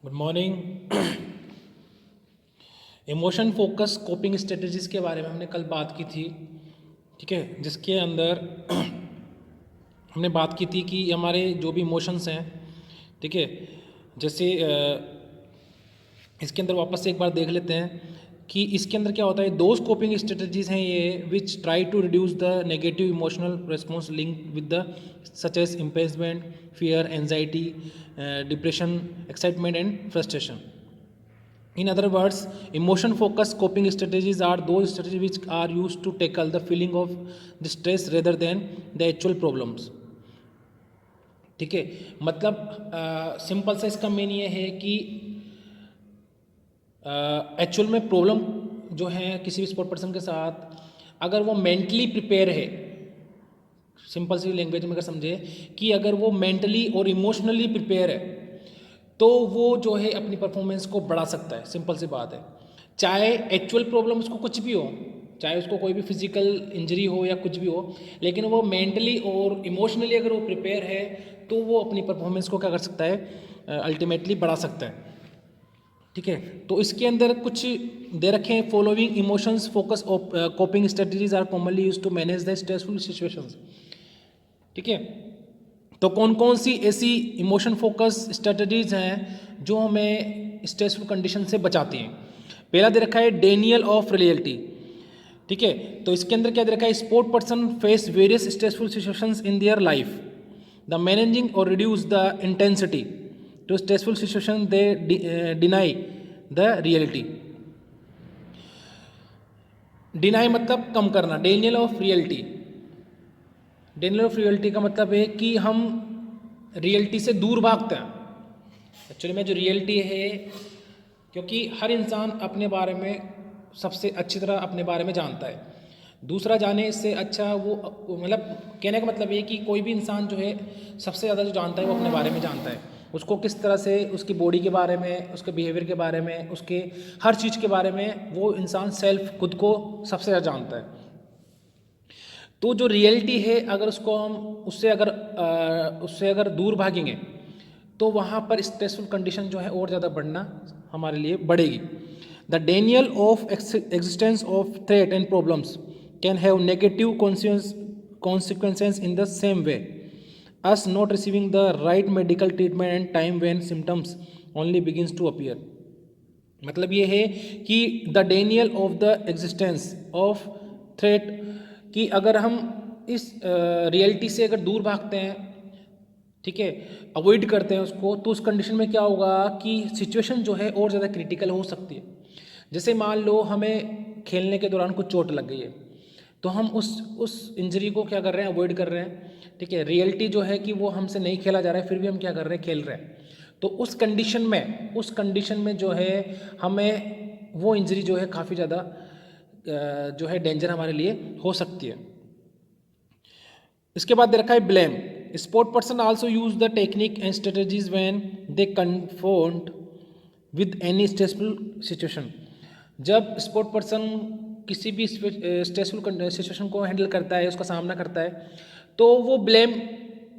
Good morning. Emotion focus coping strategies के बारे में हमने कल बात की थी, ठीक है, जिसके अंदर हमने बात की थी कि हमारे जो भी इमोशंस हैं, ठीक है, जैसे इसके अंदर वापस से एक बार देख लेते हैं कि इसके अंदर क्या होता है। दो कोपिंग स्ट्रेटजीज़ हैं ये which try to reduce the negative emotional response link with the such as impeachment, fear, anxiety, depression, excitement and frustration. In other words, emotion focused coping strategies are those strategies which are used to tackle the feeling of the stress rather than the actual problems. ठीक है, मतलब simple सा इसका mean ये है कि actual में problem जो है किसी भी स्पोर्ट पर्सन के साथ, अगर वो मेंटली प्रिपेयर है, सिंपल सी लैंग्वेज में अगर समझे कि अगर वो मेंटली और इमोशनली प्रिपेयर है तो वो जो है अपनी परफॉर्मेंस को बढ़ा सकता है। सिंपल सी बात है, चाहे एक्चुअल प्रॉब्लम उसको कुछ भी हो, चाहे उसको कोई भी फिजिकल इंजरी हो या कुछ भी हो, लेकिन वो मेंटली और इमोशनली अगर वो प्रिपेयर है तो वो अपनी परफॉर्मेंस को क्या कर सकता है, अल्टीमेटली बढ़ा सकता है। ठीक है, तो इसके अंदर कुछ दे रखे हैं। Following emotions focus coping strategies are commonly use to manage the stressful situations. ठीक है, तो कौन कौन सी ऐसी इमोशन फोकस स्ट्रेटजीज हैं जो हमें स्ट्रेसफुल कंडीशन से बचाती हैं। पहला दे रखा है डेनियल ऑफ रियलिटी। ठीक है, तो इसके अंदर क्या दे रखा है, sport person face various stressful situations in their life, the managing और reduce the intensity to stressful situation they deny the reality. Deny मतलब कम करना, denial of reality. Denial of reality का मतलब है कि हम रियलिटी से दूर भागते हैं। एक्चुअली में जो रियलिटी है, क्योंकि हर इंसान अपने बारे में सबसे अच्छी तरह अपने बारे में जानता है, दूसरा जाने इससे अच्छा वो मतलब कहने का मतलब ये कि कोई भी इंसान जो है सबसे ज़्यादा जो जानता है वो अपने बारे में जानता है। उसको किस तरह से, उसकी बॉडी के बारे में, उसके बिहेवियर के बारे में, उसके हर चीज़ के बारे में वो इंसान सेल्फ खुद को सबसे ज़्यादा जानता है। तो जो रियलिटी है, अगर उसको हम उससे अगर दूर भागेंगे तो वहाँ पर स्ट्रेसफुल कंडीशन जो है और ज़्यादा बढ़ना हमारे लिए बढ़ेगी। The Daniel of existence of threat and problems can have negative consequences in the same way as not receiving the right medical treatment and time when symptoms only begins to appear. मतलब ये है कि the Daniel of the existence of threat, कि अगर हम इस reality से अगर दूर भागते हैं, ठीक है, अवॉइड करते हैं उसको, तो उस कंडीशन में क्या होगा कि सिचुएशन जो है और ज़्यादा क्रिटिकल हो सकती है। जैसे मान लो हमें खेलने के दौरान कुछ चोट लग गई है, तो हम उस इंजरी को क्या कर रहे हैं, अवॉइड कर रहे हैं। ठीक है, रियलिटी जो है कि वो हमसे नहीं खेला जा रहा है, फिर भी हम क्या कर रहे हैं, खेल रहे हैं। तो उस कंडीशन में जो है हमें वो इंजरी जो है काफ़ी ज़्यादा जो है डेंजर हमारे लिए हो सकती है। इसके बाद दे रखा है blame. Sport person also use the technique and strategies when they confront with any stressful situation. जब स्पोर्ट पर्सन किसी भी स्ट्रेसफुल सिचुएशन को हैंडल करता है, उसका सामना करता है, तो वो ब्लेम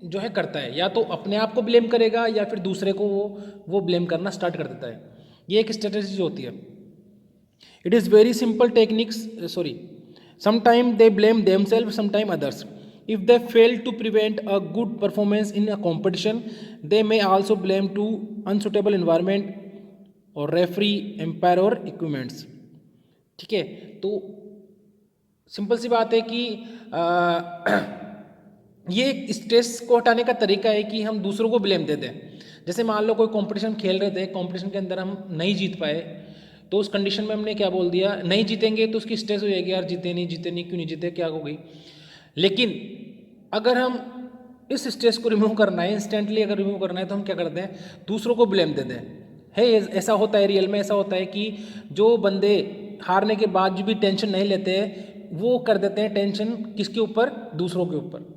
जो है करता है, या तो अपने आप को ब्लेम करेगा या फिर दूसरे को वो ब्लेम करना स्टार्ट कर देता है। ये एक स्ट्रेटजी होती है। It is very simple techniques, sometime they blame themselves, sometime others. If they fail to prevent a good performance in a competition, they may also blame to unsuitable environment or referee, umpire or equipments. ठीक है, तो simple सी बात है कि ये stress को हटाने का तरीका है कि हम दूसरों को ब्लेम दे दें। जैसे मान लो कोई कंपटीशन खेल रहे थे, कंपटीशन के अंदर हम नहीं जीत पाए, तो उस कंडीशन में हमने क्या बोल दिया, नहीं जीतेंगे तो उसकी स्ट्रेस हो जाएगी, यार जीते नहीं, क्यों नहीं जीते, क्या हो गई। लेकिन अगर हम इस स्ट्रेस को रिमूव करना है, इंस्टेंटली अगर रिमूव करना है, तो हम क्या करते हैं, दूसरों को ब्लेम देते हैं। है ऐसा होता है, रियल में ऐसा होता है कि जो बंदे हारने के बाद भी टेंशन नहीं लेते, वो कर देते हैं टेंशन किसके ऊपर, दूसरों के ऊपर।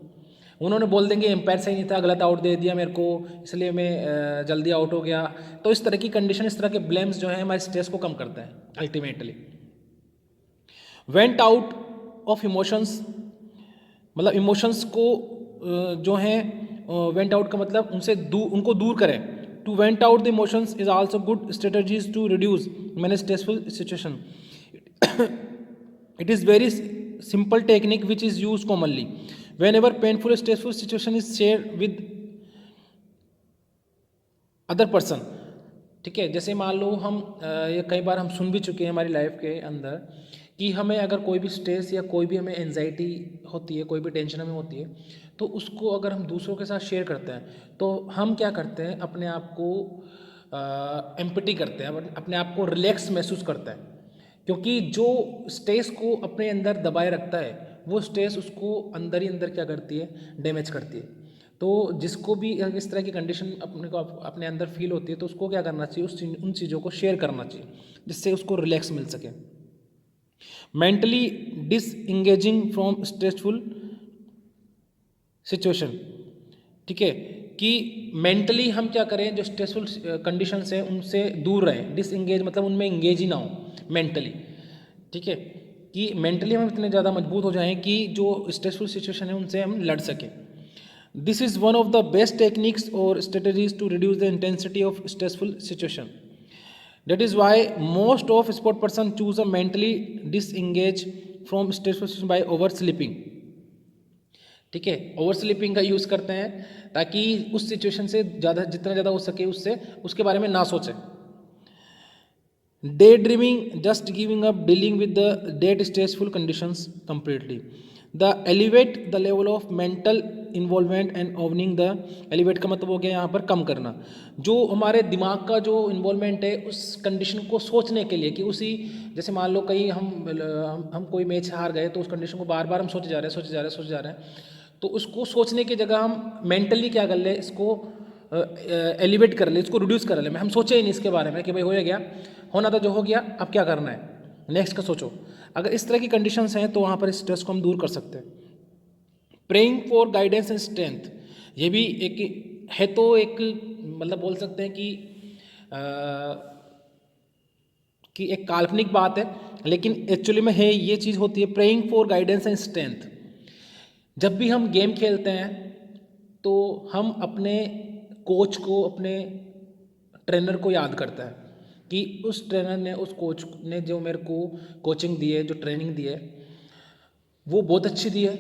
उन्होंने बोल देंगे एम्पायर सही नहीं था, गलत आउट दे दिया मेरे को, इसलिए मैं जल्दी आउट हो गया। तो इस तरह की कंडीशन, इस तरह के ब्लेम्स जो है हमारे स्ट्रेस को कम करता है ultimately. Went out of emotions, मतलब इमोशंस को जो है वेंट आउट का मतलब उनको दूर करें। to vent out the emotions is also good strategies to reduce many stressful situation. It is very simple technique which is used commonly whenever painful stressful situation is shared with other person. ठीक है, जैसे मान लो हम ये कई बार हम सुन भी चुके हैं हमारी लाइफ के अंदर कि हमें अगर कोई भी स्ट्रेस या कोई भी हमें एंजाइटी होती है, कोई भी टेंशन हमें होती है, तो उसको अगर हम दूसरों के साथ शेयर करते हैं तो हम क्या करते हैं, अपने आप को एम्पटी करते हैं, अपने आप को रिलैक्स महसूस करते हैं. क्योंकि जो स्ट्रेस को अपने अंदर दबाए रखता है वो स्ट्रेस उसको अंदर ही अंदर क्या करती है, डैमेज करती है. तो जिसको भी इस तरह की कंडीशन अपने को अपने अंदर फील होती है तो उसको क्या करना चाहिए, उन चीज़ों को शेयर करना चाहिए जिससे उसको रिलैक्स मिल सके. Mentally disengaging from stressful situation. ठीक है, कि मेंटली हम क्या करें, जो स्ट्रेसफुल कंडीशंस हैं उनसे दूर रहें. डिसएंगेज मतलब उनमें इंगेज ही ना हो मेंटली. ठीक है, कि मेंटली हम इतने ज़्यादा मजबूत हो जाएं कि जो स्ट्रेसफुल सिचुएशन है उनसे हम लड़ सकें. This is one of the best techniques or strategies to reduce the intensity of stressful situation. That is why most of sport person choose a mentally disengage from stressful situation by oversleeping. ठीक है, over sleeping का use करते हैं ताकि उस situation से ज़्यादा जितना ज़्यादा हो सके उसके बारे में ना सोचें. Day dreaming just giving up dealing with the that stressful conditions completely. The elevate the level of mental involvement and owning the. Elevate का मतलब हो गया यहाँ पर कम करना. जो हमारे दिमाग का जो इन्वॉल्वमेंट है उस कंडीशन को सोचने के लिए, कि उसी जैसे मान लो कहीं हम कोई मैच हार गए तो उस कंडीशन को बार बार हम सोचे जा रहे हैं, तो उसको सोचने की जगह हम मेंटली क्या कर ले, इसको एलिवेट कर ले, इसको रिड्यूस कर ले. हम सोचे ही नहीं इसके बारे में कि भाई हो गया, होना तो जो हो गया, अब क्या करना है, नेक्स्ट का सोचो. अगर इस तरह की कंडीशंस हैं तो वहाँ पर स्ट्रेस को हम दूर कर सकते हैं. Praying for guidance and strength, ये भी एक है, तो एक मतलब बोल सकते हैं कि एक काल्पनिक बात है, लेकिन एक्चुअली में है, ये चीज़ होती है. Praying for guidance and strength, जब भी हम गेम खेलते हैं तो हम अपने कोच को, अपने ट्रेनर को याद करते हैं कि उस ट्रेनर ने, उस कोच ने जो मेरे को कोचिंग दी है, जो ट्रेनिंग दी है वो बहुत अच्छी दी है,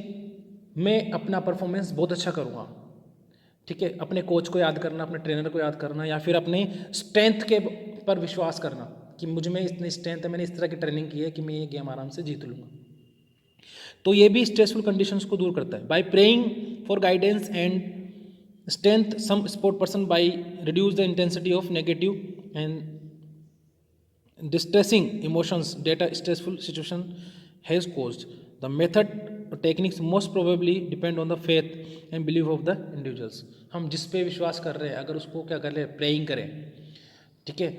मैं अपना परफॉर्मेंस बहुत अच्छा करूँगा. ठीक है, अपने कोच को याद करना, अपने ट्रेनर को याद करना, या फिर अपने स्ट्रेंथ के पर विश्वास करना कि मुझ में इतनी स्ट्रेंथ है, मैंने इस तरह की ट्रेनिंग की है कि मैं ये गेम आराम से जीत लूँगा. तो ये भी स्ट्रेसफुल कंडीशंस को दूर करता है. By praying for guidance and strength some support person by reduce the intensity of negative and distressing emotions that a stressful situation has caused. The method or techniques most probably depend on the faith and belief of the individuals. हम जिस पे विश्वास कर रहे हैं, अगर उसको क्या कर रहे हैं, प्रेइंग करें, ठीक है,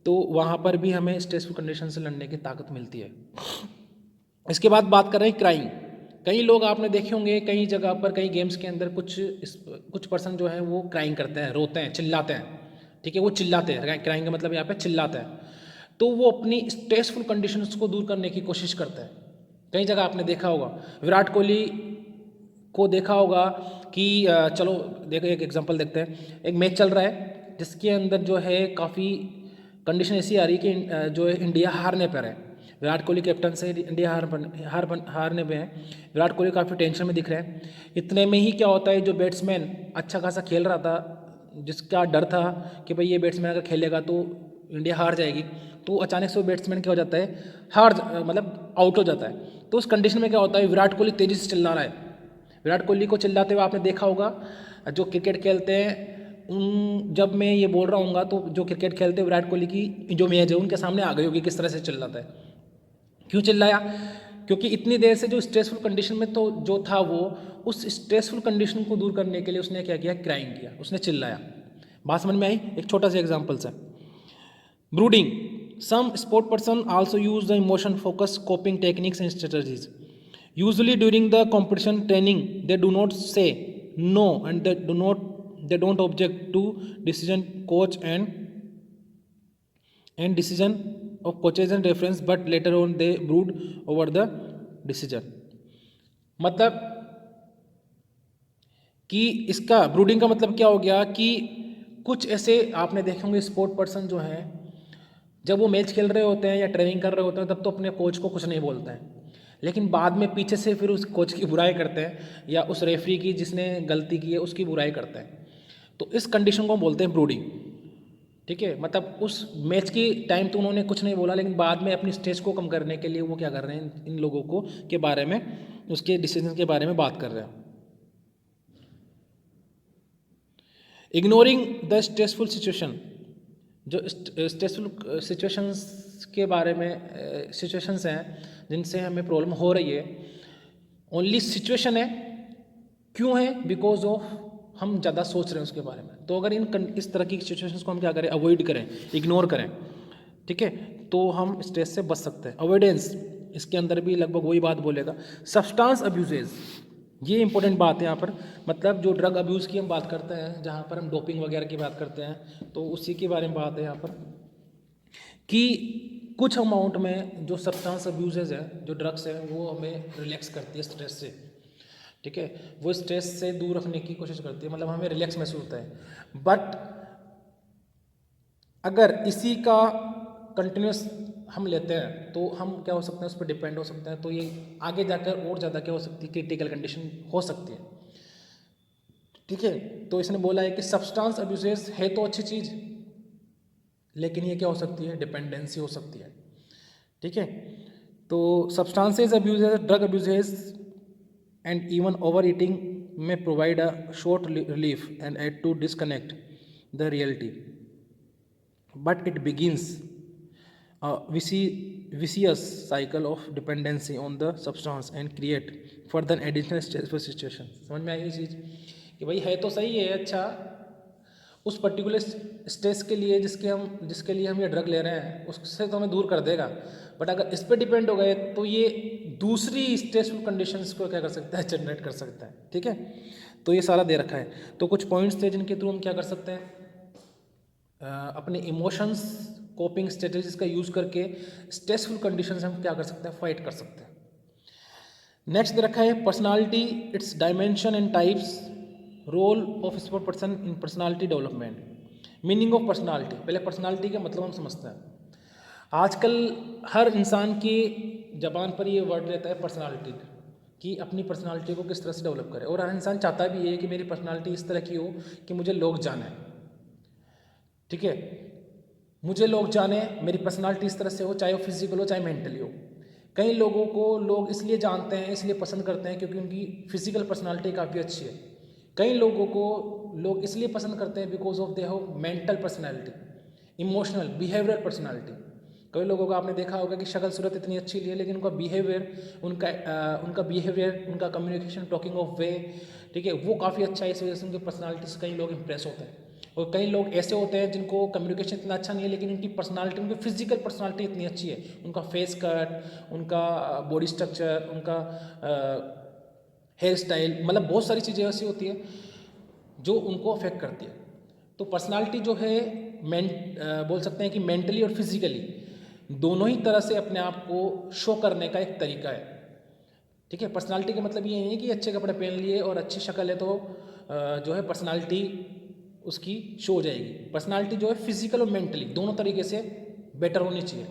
तो वहाँ पर भी हमें स्ट्रेसफुल कंडीशन से लड़ने की ताकत मिलती है. इसके बाद बात कर रहे हैं क्राइंग. कई लोग आपने देखे होंगे, कई जगह पर, कई गेम्स के अंदर कुछ पर्सन जो है वो क्राइंग करते हैं, रोते हैं, चिल्लाते हैं. ठीक है, वो चिल्लाते हैं, क्राइंग का मतलब यहाँ पे चिल्लाते हैं. तो वो अपनी स्ट्रेसफुल कंडीशंस को दूर करने की कोशिश करता है. कई जगह आपने देखा होगा, विराट कोहली को देखा होगा कि चलो देखो एक एग्जांपल देखते हैं. एक मैच चल रहा है जिसके अंदर जो है काफ़ी कंडीशन ऐसी आ रही है कि जो है इंडिया हारने पर है. विराट कोहली कैप्टन से इंडिया हारने पे है. विराट कोहली काफ़ी टेंशन में दिख रहे हैं. इतने में ही क्या होता है, जो बैट्समैन अच्छा खासा खेल रहा था, जिसका डर था कि भाई ये बैट्समैन अगर खेलेगा तो इंडिया हार जाएगी, तो अचानक से वो बैट्समैन क्या हो जाता है, मतलब आउट हो जाता है. तो उस कंडीशन में क्या होता है, विराट कोहली तेज़ी से चिल्ला रहा है. विराट कोहली को चिल्लाते हुए आपने देखा होगा, जो क्रिकेट खेलते हैं जब मैं ये बोल रहा हूँ तो जो क्रिकेट खेलते हैं विराट कोहली की जो मैच है उनके सामने आ गई होगी किस तरह से चिल्लाता है. क्यों चिल्लाया? क्योंकि इतनी देर से जो स्ट्रेसफुल कंडीशन में तो जो था, वो उस स्ट्रेसफुल कंडीशन को दूर करने के लिए उसने क्या किया, क्राइंग किया, उसने चिल्लाया. बात समझ में आई? एक छोटा सा एग्जाम्पल से. Brooding. Some sport person also use the emotion focused coping techniques and strategies. Usually during the competition training, they do not say no and they don't object to decision coach and decision of coaches and reference, but later on they brood over the decision. मतलब कि इसका brooding का मतलब क्या हो गया कि कुछ ऐसे आपने देखे होंगे स्पोर्ट पर्सन जो हैं, जब वो मैच खेल रहे होते हैं या ट्रेनिंग कर रहे होते हैं तब तो अपने कोच को कुछ नहीं बोलते हैं, लेकिन बाद में पीछे से फिर उस कोच की बुराई करते हैं या उस रेफरी की जिसने गलती की है उसकी बुराई करते हैं। तो इस कंडीशन को हम बोलते हैं ब्रूडिंग। ठीक है, मतलब उस मैच की टाइम तो उन्होंने कुछ नहीं बोला, लेकिन बाद में अपनी स्ट्रेस को कम करने के लिए वो क्या कर रहे हैं, इन लोगों को के बारे में, उसके डिसीजन के बारे में बात कर रहे हैं। इग्नोरिंग द स्ट्रेसफुल सिचुएशन, जो स्ट्रेसफुल सिचुएशंस के बारे में सिचुएशंस हैं जिनसे हमें प्रॉब्लम हो रही है, ओनली सिचुएशन है, क्यों है, बिकॉज ऑफ हम ज़्यादा सोच रहे हैं उसके बारे में। तो अगर इस तरह की सिचुएशंस को हम क्या करें, अवॉइड करें, इग्नोर करें, ठीक है, तो हम स्ट्रेस से बच सकते हैं। अवॉइडेंस, इसके अंदर भी लगभग वही बात बोलेगा। सब्सटेंस अब्यूजेज, ये इंपॉर्टेंट बात है यहाँ पर, मतलब जो ड्रग अब्यूज़ की हम बात करते हैं, जहाँ पर हम डोपिंग वगैरह की बात करते हैं, तो उसी के बारे में बात है यहाँ पर कि कुछ अमाउंट में जो सब्सटेंस अब्यूजेज है, जो ड्रग्स है, वो हमें रिलैक्स करती है स्ट्रेस से। ठीक है, वो स्ट्रेस से दूर रखने की कोशिश करती है, मतलब हमें रिलैक्स महसूस होता है। बट अगर इसी का कंटिन्यूस हम लेते हैं तो हम क्या हो सकते हैं, उस पर डिपेंड हो सकते हैं, तो ये आगे जाकर और ज़्यादा क्या हो सकती है, क्रिटिकल कंडीशन हो सकती है। ठीक है, तो इसने बोला है कि सब्सटेंस अब्यूजेस है तो अच्छी चीज़, लेकिन ये क्या हो सकती है, डिपेंडेंसी हो सकती है। ठीक है, तो substances abuses, drug abuses and even overeating may provide a short relief and add to disconnect the reality, but it begins a vicious cycle of dependency on the substance and create further additional stressful situation। समझ में आई ये चीज़ कि भाई है तो सही है, अच्छा उस पर्टिकुलर स्ट्रेस के लिए जिसके लिए हम ये ड्रग ले रहे हैं उससे तो हमें दूर कर देगा, बट अगर इस पर डिपेंड हो गए तो ये दूसरी स्ट्रेसफुल कंडीशंस को क्या कर सकता है, जनरेट कर सकता है। ठीक है, तो ये सारा दे रखा है। तो कुछ पॉइंट्स थे जिनके थ्रू हम क्या कर सकते हैं, अपने इमोशंस, कोपिंग स्ट्रेटजीज का यूज़ करके स्ट्रेसफुल कंडीशंस हम क्या कर सकते हैं, फाइट कर सकते हैं। नेक्स्ट दे रखा है personality, its dimension and types, role of sport person in personality development. Meaning of personality, पहले पर्सनालिटी का मतलब हम समझते हैं। आजकल हर इंसान की ज़बान पर ये वर्ड रहता है पर्सनालिटी, कि अपनी पर्सनालिटी को किस तरह से डेवलप करे, और हर इंसान चाहता भी है कि मेरी पर्सनालिटी इस तरह की हो कि मुझे लोग जाने। ठीक है, मुझे लोग जाने, मेरी पर्सनालिटी इस तरह से हो, चाहे वो फिजिकल हो चाहे मेंटली हो। कई लोगों को लोग इसलिए जानते हैं, इसलिए पसंद करते हैं क्योंकि उनकी फिजिकल पर्सनालिटी काफ़ी अच्छी है। कई लोगों को लोग इसलिए पसंद करते हैं because of they have mental personality, emotional, behavioural personality. कई लोगों को आपने देखा होगा कि शक्ल सूरत इतनी अच्छी नहीं है, लेकिन उनका बिहेवियर, उनका बिहेवियर, उनका कम्युनिकेशन, टॉकिंग ऑफ वे, ठीक है, वो काफ़ी अच्छा है। इस वजह से उनकी पर्सनालिटी से कई लोग इंप्रेस होते हैं। और कई लोग ऐसे होते हैं जिनको कम्युनिकेशन इतना अच्छा नहीं है, लेकिन उनकी पर्सनालिटी, उनकी फिजिकल पर्सनालिटी इतनी अच्छी है, उनका फेस कट, उनका बॉडी स्ट्रक्चर, उनका हेयर स्टाइल, मतलब बहुत सारी चीज़ें ऐसी होती हैं जो उनको अफेक्ट करती है। तो पर्सनालिटी जो है बोल सकते हैं कि मेंटली और फिजिकली दोनों ही तरह से अपने आप को शो करने का एक तरीका है। ठीक है, पर्सनालिटी का मतलब ये नहीं है कि अच्छे कपड़े पहन लिए और अच्छी शक्ल है तो जो है पर्सनालिटी उसकी शो हो जाएगी। पर्सनालिटी जो है फिजिकल और मेंटली दोनों तरीके से बेटर होनी चाहिए।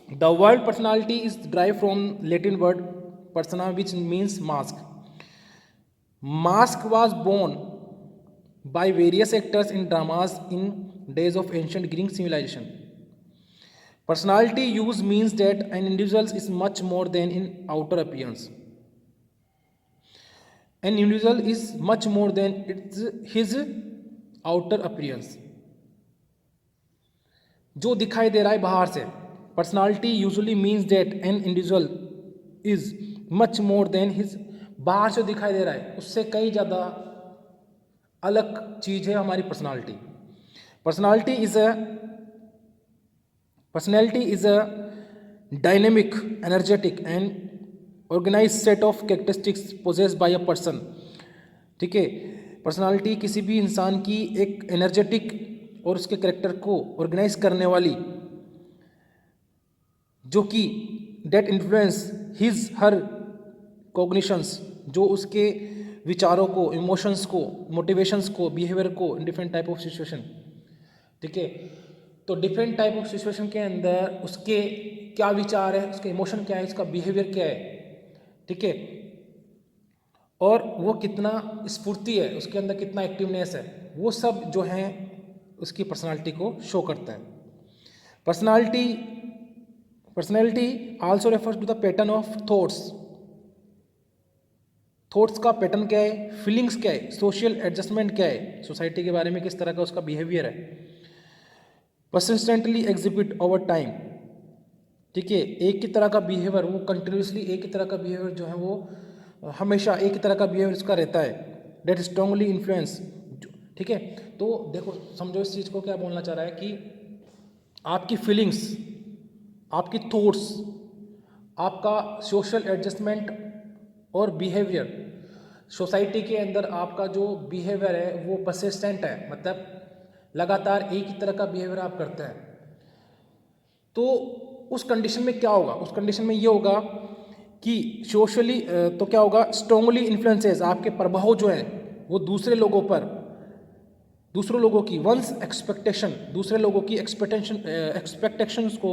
The word personality is drive from Latin word persona which means mask. Mask was born by various actors in dramas in days of ancient Greek civilization. Personality use means that an individual is much more than in outer appearance. An individual is much more than his outer appearance. जो दिखाई दे रहा है बाहर से, personality usually means that an individual is much more than his, बाहर से दिखाई दे रहा है उससे कई ज़्यादा अलग चीज़ है हमारी personality. Personality is a dynamic, energetic and organise set of characteristics possessed by a person. ठीक है, पर्सनालिटी किसी भी इंसान की एक एनर्जेटिक और उसके कैरेक्टर को ऑर्गेनाइज करने वाली, जो कि that influence his her cognitions, जो उसके विचारों को, इमोशंस को, मोटिवेशंस को, बिहेवियर को in different type of situation. ठीक है, तो डिफरेंट टाइप ऑफ सिचुएशन के अंदर उसके क्या विचार है, उसके इमोशन क्या है, उसका बिहेवियर क्या है। ठीक है, और वो कितना स्फूर्ति है, उसके अंदर कितना एक्टिवनेस है, वो सब जो है उसकी पर्सनालिटी को शो करता है। Personality also refers to the pattern of thoughts का पैटर्न क्या है, फीलिंग्स क्या है, सोशल एडजस्टमेंट क्या है, सोसाइटी के बारे में किस तरह का उसका बिहेवियर है। Persistently exhibit over time. ठीक है, एक ही तरह का बिहेवियर, वो कंटिन्यूसली एक ही तरह का बिहेवियर जो है वो हमेशा एक ही तरह का बिहेवियर उसका रहता है। That strongly influence. ठीक है, तो देखो समझो इस चीज़ को क्या बोलना चाह रहा है कि आपकी फीलिंग्स, आपकी थॉट्स, आपका सोशल एडजस्टमेंट और बिहेवियर, सोसाइटी के अंदर आपका जो बिहेवियर है वो परसिस्टेंट है, मतलब लगातार एक ही तरह का बिहेवियर आप करते हैं। तो उस कंडीशन में क्या होगा, उस कंडीशन में ये होगा कि सोशली तो क्या होगा, स्ट्रांगली इन्फ्लुएंसेस, आपके प्रभाव जो हैं वो दूसरे लोगों पर, दूसरों लोगों की वंस एक्सपेक्टेशन, दूसरे लोगों की एक्सपेक्टेशंस को,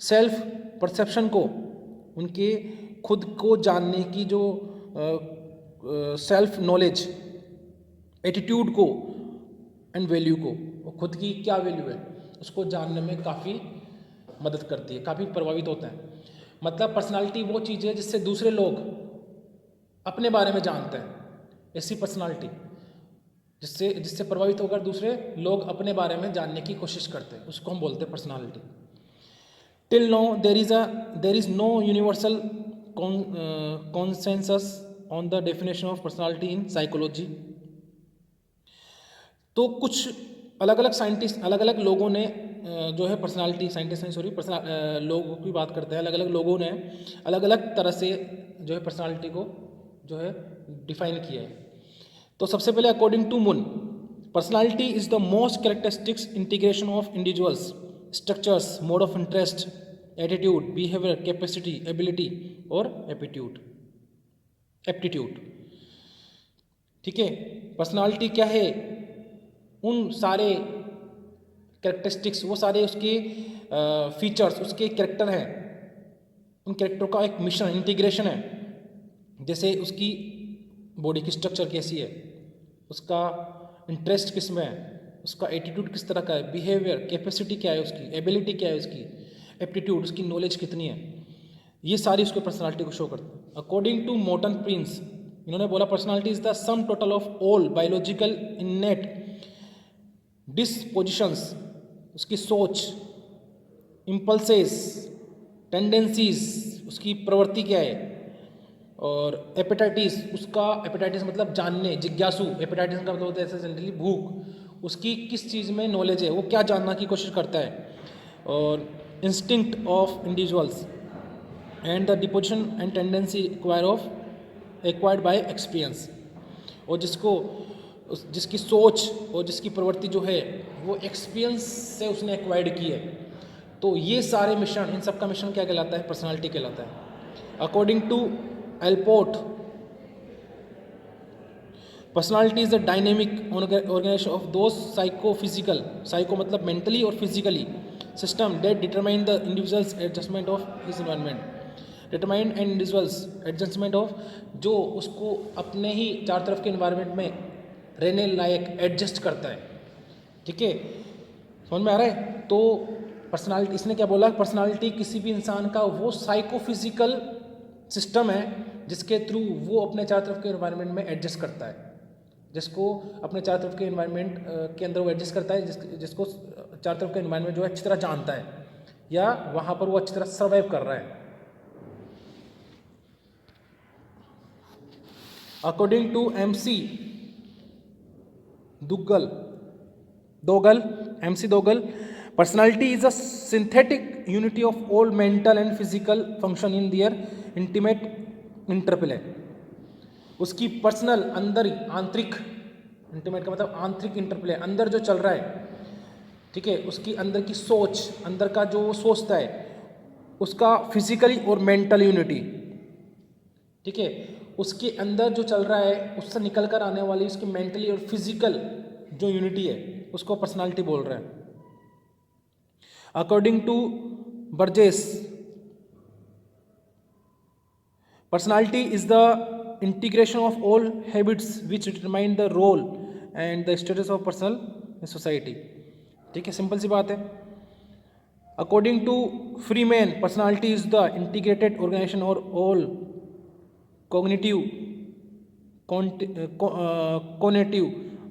सेल्फ परसेप्शन को, उनके खुद को जानने की जो सेल्फ नॉलेज, एटीट्यूड को एंड वैल्यू को, वो खुद की क्या वैल्यू है उसको जानने में काफ़ी मदद करती है, काफ़ी प्रभावित होता है। मतलब पर्सनालिटी वो चीज़ है जिससे दूसरे लोग अपने बारे में जानते हैं, ऐसी पर्सनालिटी जिससे जिससे प्रभावित होकर दूसरे लोग अपने बारे में जानने की कोशिश करते हैं, उसको हम बोलते हैं personality. Till no there is no universal consensus on the definition of personality in psychology। तो कुछ अलग अलग साइंटिस्ट, अलग अलग लोगों ने जो है पर्सनालिटी, साइंटिस्ट नहीं सॉरी, लोगों की बात करते हैं, अलग अलग लोगों ने अलग अलग तरह से जो है पर्सनालिटी को जो है डिफाइन किया है। तो सबसे पहले अकॉर्डिंग टू मुन, personality is the most characteristics integration of individuals structures, mode of interest, attitude, behaviour, capacity, ability और एप्टीट्यूड। ठीक है, पर्सनालिटी क्या है, उन सारे कैरेक्टरिस्टिक्स, वो सारे उसके फीचर्स, उसके कैरेक्टर हैं, उन कैरेक्टर का एक मिश्रण, इंटीग्रेशन है। जैसे उसकी बॉडी की स्ट्रक्चर कैसी है, उसका इंटरेस्ट किस में है, उसका एटीट्यूड किस तरह का है, बिहेवियर, कैपेसिटी क्या है उसकी, एबिलिटी क्या है उसकी, एप्टीट्यूड, उसकी नॉलेज कितनी है, ये सारी उसके पर्सनालिटी को शो करते हैं। अकॉर्डिंग टू मॉर्टन प्रिंस, इन्होंने बोला personality is the sum total of all biological innate dispositions, उसकी सोच, इम्पल्सेस, टेंडेंसीज, उसकी प्रवृत्ति क्या है, और एपेटाइटिस, उसका एपेटाइटिस मतलब जानने, जिज्ञासु, एपेटाइटिस का मतलब होता है ऐसे जनरली भूख, उसकी किस चीज़ में नॉलेज है, वो क्या जानना की कोशिश करता है, और instinct of individuals and the deposition and tendency acquired by experience, और जिसकी सोच और जिसकी प्रवृत्ति जो है वो एक्सपीरियंस से उसने एक्वायर्ड की है। तो ये सारे मिश्रण, इन सब का मिश्रण क्या कहलाता है, पर्सनालिटी कहलाता है। According to Allport, personality is the dynamic organisation of those psychophysical, psycho मतलब मेंटली और physically system that determine the individual's adjustment of his environment, determine and individual's adjustment of, जो उसको अपने ही चार तरफ के एनवायरनमेंट में रहने लायक एडजस्ट करता है। ठीक है, समझ में आ रहा है। तो पर्सनालिटी, इसने क्या बोला, पर्सनालिटी किसी भी इंसान का वो साइकोफिजिकल सिस्टम है जिसके थ्रू वो अपने चार तरफ के एनवायरनमेंट में एडजस्ट करता है, जिसको अपने चार तरफ के एनवायरनमेंट के अंदर वो एडजस्ट करता है, जिसको चार तरफ के एनवायरनमेंट जो है अच्छी तरह जानता है, या वहाँ पर वो अच्छी तरह सर्वाइव कर रहा है। According to MC Dougall, personality is a synthetic unity of all mental and physical function in their intimate interplay। उसकी पर्सनल, अंदर, आंतरिक, इंटीमेट का मतलब आंतरिक इंटरप्ले, अंदर जो चल रहा है, ठीक है, उसकी अंदर की सोच, अंदर का जो वो सोचता है, उसका फिजिकली और मेंटल यूनिटी, ठीक है, उसके अंदर जो चल रहा है उससे निकल कर आने वाली उसकी मेंटली और फिजिकल जो यूनिटी है उसको पर्सनालिटी बोल रहे हैं। According to Burgess, personality is the integration of all habits which determine the role and the status of person in society। ठीक है, सिंपल सी बात है। According to Freeman, personality is the integrated organization और all cognitive, cognitive,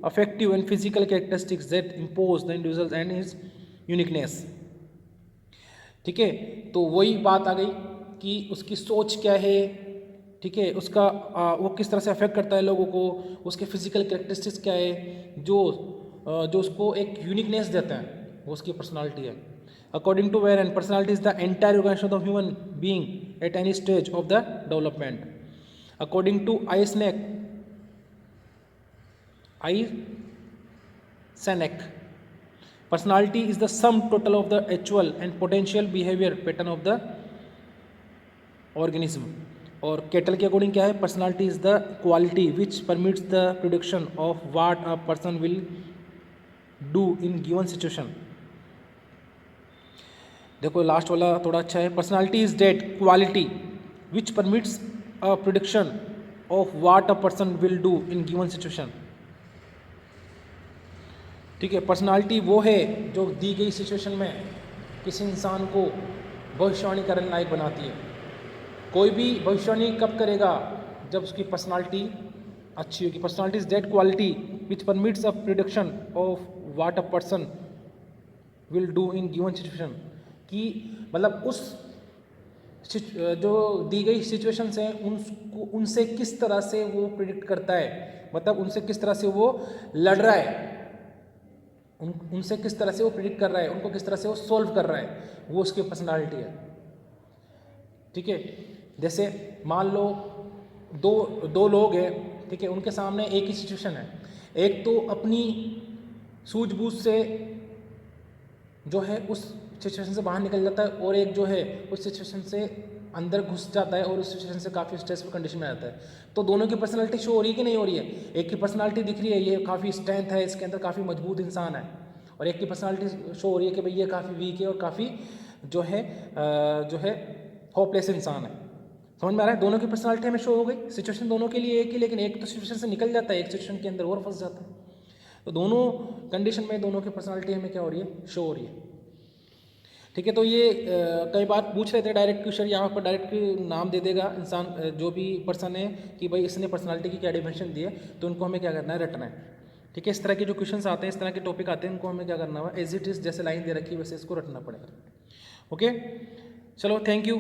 affective and physical characteristics that impose the individual and his uniqueness. ठीक है, तो वही बात आ गई कि उसकी सोच क्या है, ठीक है, उसका वो किस तरह से अफेक्ट करता है लोगों को, उसके फिजिकल कैरेक्टरिस्टिक्स क्या है, जो उसको एक यूनिकनेस देता है, वो उसकी पर्सनालिटी है। According to Warren, personality is the entire organisation of human being at any stage of the development. According to Eysenck, personality is the sum total of the actual and potential behavior pattern of the organism। और kettle के according क्या है, personality is the quality which permits the prediction of what a person will do in given situation. देखो last वाला थोड़ा अच्छा है। Personality is that quality which permits a prediction of what a person will do in given situation. ठीक है, personality वो है जो दी गई सिचुएशन में किसी इंसान को भविष्यवाणी करने लायक बनाती है। कोई भी भविष्यवाणी कब करेगा, जब उसकी पर्सनालिटी अच्छी होगी। Personality is that quality which permits a prediction of what a person will do in given situation, कि मतलब उस जो दी गई सिचुएशंस हैं उनसे किस तरह से वो प्रिडिक्ट करता है, मतलब उनसे किस तरह से वो लड़ रहा है, उनसे किस तरह से वो प्रिडिक्ट कर रहा है, उनको किस तरह से वो सॉल्व कर रहा है, वो उसकी पर्सनालिटी है। ठीक है, जैसे मान लो दो लोग हैं, ठीक है, उनके सामने एक ही सिचुएशन है। एक तो अपनी सूझबूझ से जो है उस सिचुएशन से बाहर निकल जाता है, और एक जो है उस सिचुएशन से अंदर घुस जाता है और उस सिचुएशन से काफ़ी स्ट्रेसफुल कंडीशन में आता है। तो दोनों की पर्सनालिटी शो हो रही है कि नहीं हो रही है? एक की पर्सनालिटी दिख रही है, ये काफ़ी स्ट्रेंथ है, इसके अंदर काफ़ी मजबूत इंसान है, और एक की पर्सनालिटी शो हो रही है कि भाई ये काफ़ी वीक है और काफ़ी जो है होपलेस इंसान है। समझ में आ रहा है? दोनों की पर्सनालिटी हमें शो हो गई, सिचुएशन दोनों के लिए एक ही, लेकिन एक तो सिचुएशन से निकल जाता है, एक सिचुएशन के अंदर और फंस जाता है। तो दोनों कंडीशन में दोनों की पर्सनालिटी हमें क्या हो रही है, शो हो रही है। ठीक है, तो ये कई बार पूछ रहे थे डायरेक्ट क्वेश्चन, यहाँ पर डायरेक्ट नाम दे देगा इंसान, जो भी पर्सन है, कि भाई इसने पर्सनालिटी की क्या डिफिनेशन दी है, तो उनको हमें क्या करना है, रटना है। ठीक है, इस तरह के जो क्वेश्चंस आते हैं, इस तरह के टॉपिक आते हैं, उनको हमें क्या करना है, एज इट इज़ जैसे लाइन दे रखी है वैसे इसको रटना पड़ेगा। ओके, चलो, थैंक यू।